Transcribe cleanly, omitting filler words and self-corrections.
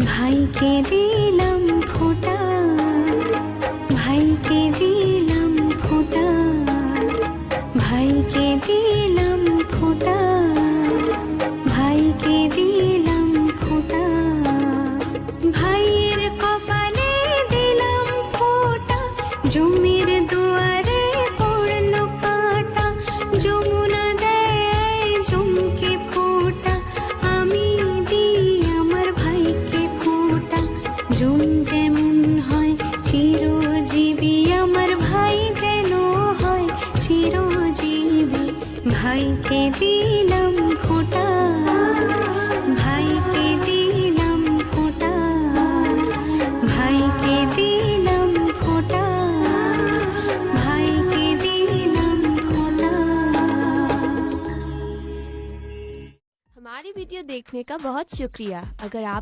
ভাইকে দিলাম ফোঁটা, ভাইকে দিলাম ফোঁটা, ভাইকে দিলাম ফোঁটা, ভাইকে দিলাম ফোঁটা। ভাইয়ের কপালে দিলাম ফোঁটা, জমির দুয়ারে পড়লো কাঁটা। যমুনা দেয় জমকে ফোঁটা, আমি দিই আমার ভাইকে ফোঁটা। জম যেমন হয় চিরজীবী, আমার ভাই যেন হয় চিরজীবী। ভাইকে দিলাম ফোঁটা, ভাইকে দিলাম ফোঁটা, ভাইকে দিলাম ফোঁটা, ভাইকে दिलम फोटा। हमारी वीडियो देखने का बहुत शुक्रिया। अगर आप